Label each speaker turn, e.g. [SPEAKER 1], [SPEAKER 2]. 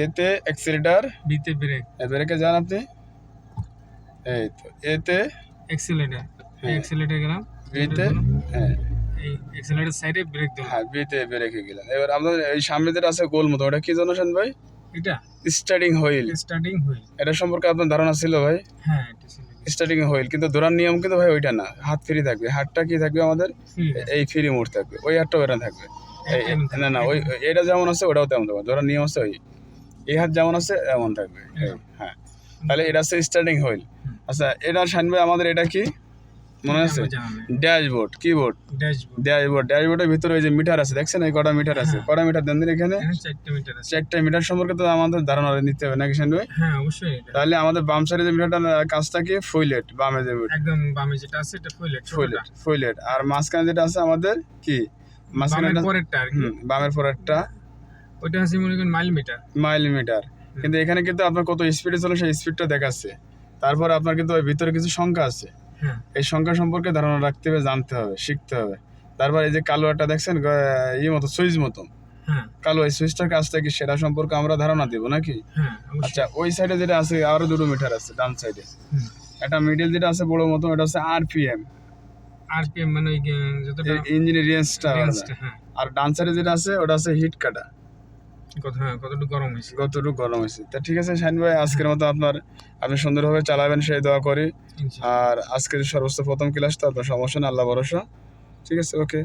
[SPEAKER 1] এতে অ্যাক্সিলারেটর,
[SPEAKER 2] বিতে ব্রেক,
[SPEAKER 1] ব্রেকে যান আপনি, এই তো এতে
[SPEAKER 2] অ্যাক্সিলারেটর,
[SPEAKER 1] হ্যাঁ,
[SPEAKER 2] অ্যাক্সিলারেটর গেলাম,
[SPEAKER 1] বিতে হ্যাঁ
[SPEAKER 2] এই অ্যাক্সিলারেটর সাইডে ব্রেক দিলাম।
[SPEAKER 1] হ্যাঁ, বিতে ব্রেকে গেলেন। এবার আমাদের এই সামনে যেটা আছে গোল মতো, ওটা কি জন্য শুন ভাই?
[SPEAKER 2] এটা
[SPEAKER 1] স্টার্টিং হুইল।
[SPEAKER 2] Starting wheel.
[SPEAKER 1] এটা সম্পর্কে আপনার ধারণা ছিল ভাই?
[SPEAKER 2] হ্যাঁ, এটা ছিল
[SPEAKER 1] স্টার্টিং হুইল, কিন্তু ধরার নিয়ম কিন্তু ভাই ওইটা না, হাত ফ্রি থাকবে। হাতটা কি থাকবে আমাদের?
[SPEAKER 2] ফ্রি।
[SPEAKER 1] এই ফ্রি মোড থাকবে, ওই হাতটা ওইটা থাকবে।
[SPEAKER 2] এমন থাকবে।
[SPEAKER 1] না না, ওই এটা যেমন আছে ওটাও তেমন থাকবে, ধরার নিয়ম আছে ওই, এই হাত যেমন আছে এমন থাকবে। হ্যাঁ, তাহলে এটা হচ্ছে স্টার্টিং হুইল। আচ্ছা, এটা শানবে আমাদের, এটা কি মনে আছে? Dashboard, keyboard, dashboard. ড্যাশবোর্ডের ভিতরে ওই যে মিটার আছে, দেখছেন এই কটা মিটার আছে? কটা মিটার দেন দিন এখানে?
[SPEAKER 2] 4টা মিটার আছে।
[SPEAKER 1] 4টা মিটার সম্পর্কে তো আমাদের ধারণা নিতে হবে নাকি শান ভাই?
[SPEAKER 2] হ্যাঁ, অবশ্যই।
[SPEAKER 1] তাহলে আমাদের বাম সাইডে যে মিটারটার কাজটা কি? ফুইলেট, বামে যে
[SPEAKER 2] একদম বামে যেটা আছে এটা ফুইলেট,
[SPEAKER 1] ফুইলেট, ফুইলেট। আর মাঝখানে যেটা আছে আমাদের কি? মাঝখানে
[SPEAKER 2] বামের পরেরটা আর কি।
[SPEAKER 1] বামের পরেরটা
[SPEAKER 2] ওইটা আছে মনে করেন মাইল মিটার।
[SPEAKER 1] Mile metre. কিন্তু এখানে কিন্তু আপনার কত স্পিডে চলে সেই স্পিডটা দেখাচ্ছে। তারপর আপনার কিন্তু ওই ভিতরে কিছু সংখ্যা আছে, এই সংখ্যা সম্পর্কে ধারণা রাখতে হবে, জানতে হবে, শিখতে হবে। তারপর এই যে কালো একটা দেখছেন মতো সুইচ মতো, কালো, এই সুইচটার কাজটা কি সেটা সম্পর্কে আমরা ধারণা দিব নাকি? আচ্ছা, ওই সাইডে যেটা আছে আরো দুটো মিটার আছে ডান সাইডে, একটা মিডল যেটা আছে বড় মতো, এটা হচ্ছে আরপিএম।
[SPEAKER 2] আরপিএম মানে ওই যতটা
[SPEAKER 1] ইঞ্জিনের রেঞ্জটা। আর ডান সাইডে যেটা আছে ওটা আছে হিট কাটা, কতটুকু গরম হয়েছে। তা ঠিক আছে শাহিন ভাই, আজকের মতো আপনি সুন্দরভাবে চালাবেন সেই দোয়া করি। আর আজকের সর্বোচ্চ প্রথম ক্লাস তো আপনার সমস্যা না, আল্লাহ ভরসা। ঠিক আছে, ওকে।